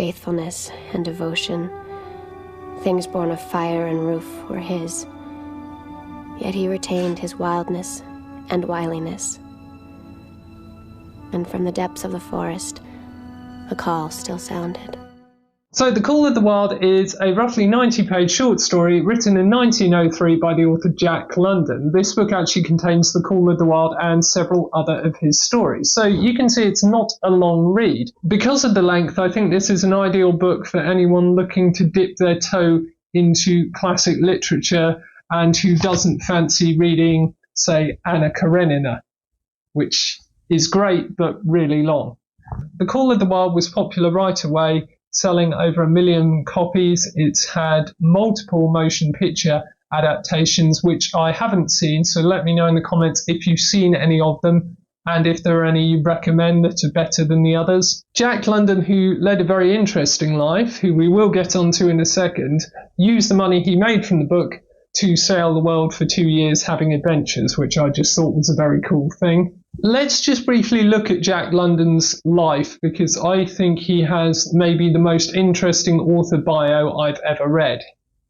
faithfulness and devotion. Things born of fire and roof were his. Yet he retained his wildness and wiliness. And from the depths of the forest, a call still sounded. So The Call of the Wild is a roughly 90-page short story written in 1903 by the author Jack London. This book actually contains The Call of the Wild and several other of his stories. So you can see it's not a long read. Because of the length, I think this is an ideal book for anyone looking to dip their toe into classic literature and who doesn't fancy reading, say, Anna Karenina, which is great but really long. The Call of the Wild was popular right away, selling over 1 million copies. It's had multiple motion picture adaptations, which I haven't seen, so let me know in the comments if you've seen any of them and if there are any you recommend that are better than the others. Jack London, who led a very interesting life, who we will get onto in a second, used the money he made from the book to sail the world for 2 years having adventures, which I just thought was a very cool thing. Let's just briefly look at Jack London's life, because I think he has maybe the most interesting author bio I've ever read.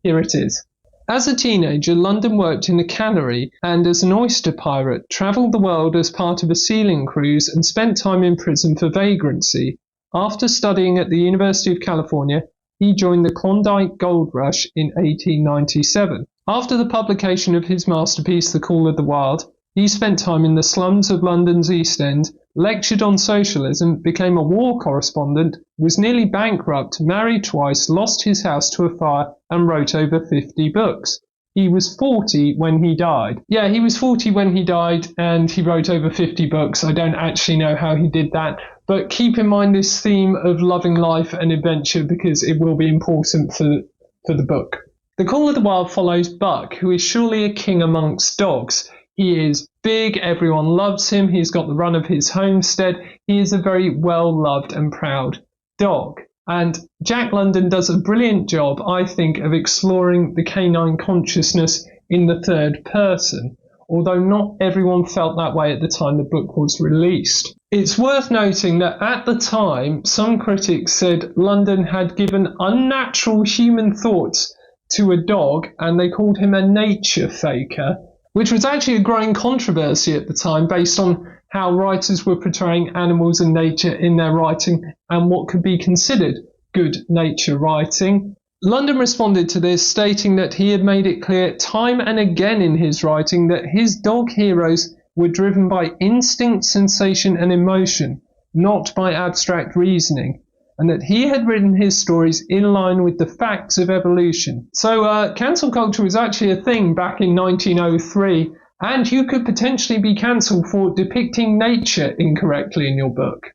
Here it is. As a teenager, London worked in a cannery and as an oyster pirate, travelled the world as part of a sealing cruise and spent time in prison for vagrancy. After studying at the University of California, he joined the Klondike Gold Rush in 1897. After the publication of his masterpiece, The Call of the Wild, he spent time in the slums of London's East End, lectured on socialism, became a war correspondent, was nearly bankrupt, married twice, lost his house to a fire, and wrote over 50 books. He was 40 when he died. Yeah, he was 40 when he died, and he wrote over 50 books. I don't actually know how he did that, but keep in mind this theme of loving life and adventure because it will be important for the book. The Call of the Wild follows Buck, who is surely a king amongst dogs. He is big, everyone loves him, he's got the run of his homestead, he is a very well-loved and proud dog. And Jack London does a brilliant job, I think, of exploring the canine consciousness in the third person, although not everyone felt that way at the time the book was released. It's worth noting that at the time, some critics said London had given unnatural human thoughts to a dog, and they called him a nature faker, which was actually a growing controversy at the time based on how writers were portraying animals and nature in their writing and what could be considered good nature writing. London responded to this, stating that he had made it clear time and again in his writing that his dog heroes were driven by instinct, sensation and emotion, not by abstract reasoning, and that he had written his stories in line with the facts of evolution. So cancel culture was actually a thing back in 1903, and you could potentially be cancelled for depicting nature incorrectly in your book.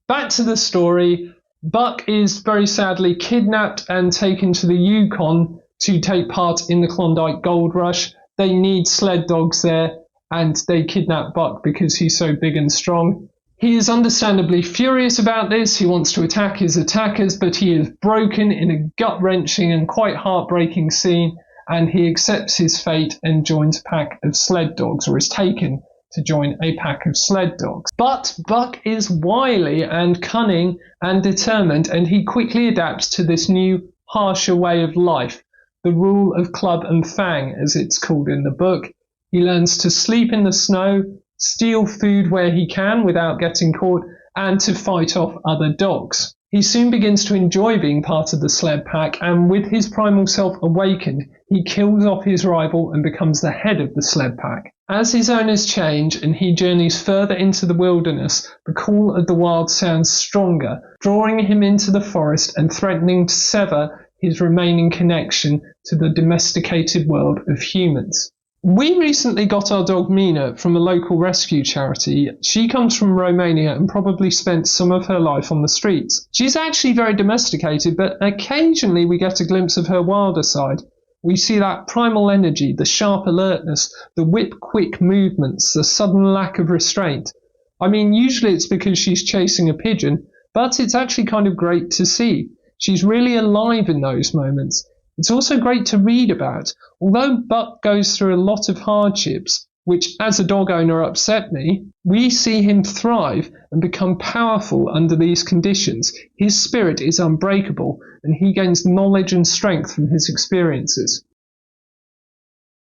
Back to the story. Buck is very sadly kidnapped and taken to the Yukon to take part in the Klondike Gold Rush. They need sled dogs there, and they kidnap Buck because he's so big and strong. He is understandably furious about this. He wants to attack his attackers, but he is broken in a gut-wrenching and quite heartbreaking scene, and he accepts his fate and joins a pack of sled dogs, or is taken to join a pack of sled dogs. But Buck is wily and cunning and determined, and he quickly adapts to this new, harsher way of life, the rule of club and fang, as it's called in the book. He learns to sleep in the snow, steal food where he can without getting caught, and to fight off other dogs. He soon begins to enjoy being part of the sled pack, and with his primal self awakened, he kills off his rival and becomes the head of the sled pack. As his owners change and he journeys further into the wilderness, the Call of the Wild sounds stronger, drawing him into the forest and threatening to sever his remaining connection to the domesticated world of humans. We recently got our dog Mina from a local rescue charity. She comes from Romania and probably spent some of her life on the streets. She's actually very domesticated, but occasionally we get a glimpse of her wilder side. We see that primal energy, the sharp alertness, the whip-quick movements, the sudden lack of restraint. I mean, usually it's because she's chasing a pigeon, but it's actually kind of great to see. She's really alive in those moments. It's also great to read about. Although Buck goes through a lot of hardships, which as a dog owner upset me, we see him thrive and become powerful under these conditions. His spirit is unbreakable, and he gains knowledge and strength from his experiences.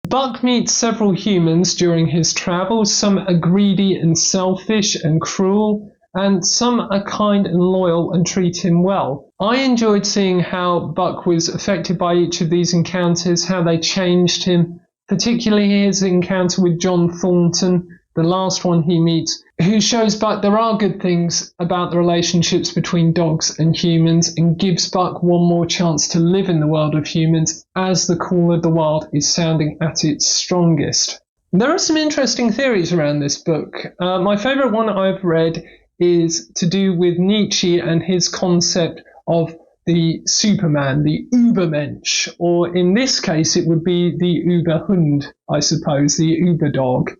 Buck meets several humans during his travels. Some are greedy and selfish and cruel, and some are kind and loyal and treat him well. I enjoyed seeing how Buck was affected by each of these encounters, how they changed him, particularly his encounter with John Thornton, the last one he meets, who shows Buck there are good things about the relationships between dogs and humans and gives Buck one more chance to live in the world of humans as the Call of the Wild is sounding at its strongest. There are some interesting theories around this book. My favourite one I've read is to do with Nietzsche and his concept of the Superman, the Übermensch, or in this case it would be the Überhund, I suppose, the Überdog.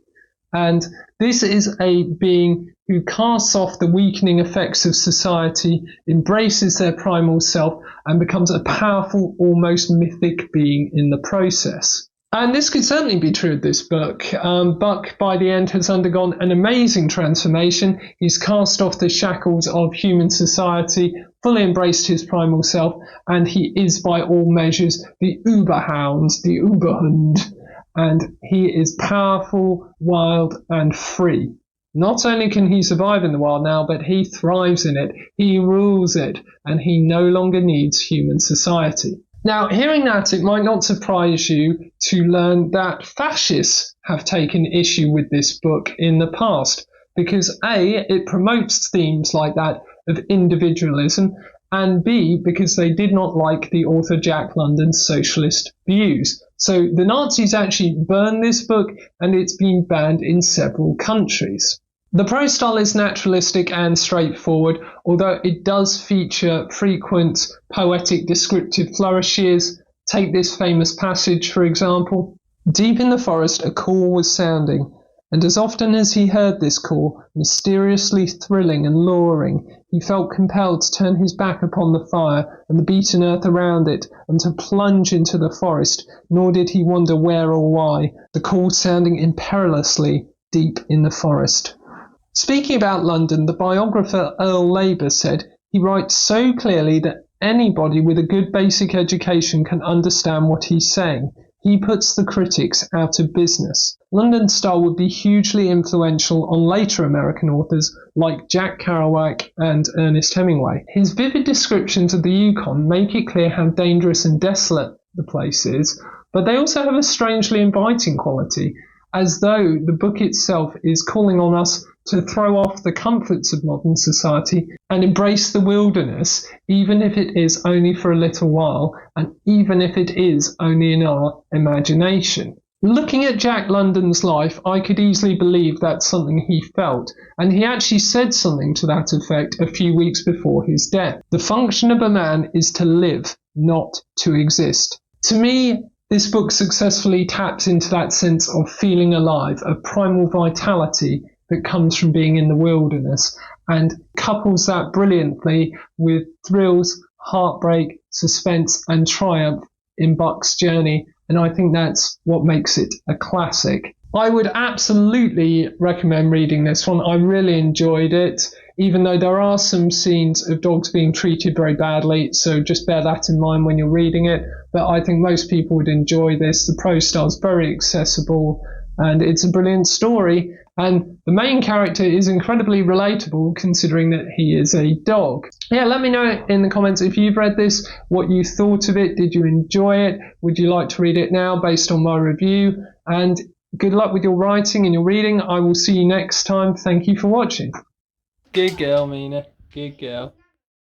And this is a being who casts off the weakening effects of society, embraces their primal self, and becomes a powerful, almost mythic being in the process. And this could certainly be true of this book. Buck, by the end, has undergone an amazing transformation. He's cast off the shackles of human society, fully embraced his primal self, and he is, by all measures, the Überhound, the Überhund. And he is powerful, wild, and free. Not only can he survive in the wild now, but he thrives in it, he rules it, and he no longer needs human society. Now, hearing that, it might not surprise you to learn that fascists have taken issue with this book in the past, because A, it promotes themes like that of individualism, and B, because they did not like the author Jack London's socialist views. So the Nazis actually burned this book, and it's been banned in several countries. The prose style is naturalistic and straightforward, although it does feature frequent poetic descriptive flourishes. Take this famous passage, for example. Deep in the forest a call was sounding, and as often as he heard this call, mysteriously thrilling and luring, he felt compelled to turn his back upon the fire and the beaten earth around it, and to plunge into the forest, nor did he wonder where or why, the call sounding imperilously deep in the forest. Speaking about London, the biographer Earl Labour said, he writes so clearly that anybody with a good basic education can understand what he's saying. He puts the critics out of business. London's style would be hugely influential on later American authors like Jack Kerouac and Ernest Hemingway. His vivid descriptions of the Yukon make it clear how dangerous and desolate the place is, but they also have a strangely inviting quality, as though the book itself is calling on us to throw off the comforts of modern society and embrace the wilderness, even if it is only for a little while, and even if it is only in our imagination. Looking at Jack London's life, I could easily believe that's something he felt, and he actually said something to that effect a few weeks before his death. The function of a man is to live, not to exist. To me, this book successfully taps into that sense of feeling alive, of primal vitality that comes from being in the wilderness, and couples that brilliantly with thrills, heartbreak, suspense, and triumph in Buck's journey, and I think that's what makes it a classic. I would absolutely recommend reading this one. I really enjoyed it, even though there are some scenes of dogs being treated very badly, so just bear that in mind when you're reading it. But I think most people would enjoy this. The prose style is very accessible, and it's a brilliant story. And the main character is incredibly relatable, considering that he is a dog. Yeah, let me know in the comments if you've read this, what you thought of it. Did you enjoy it? Would you like to read it now based on my review? And good luck with your writing and your reading. I will see you next time. Thank you for watching. Good girl, Mina. Good girl.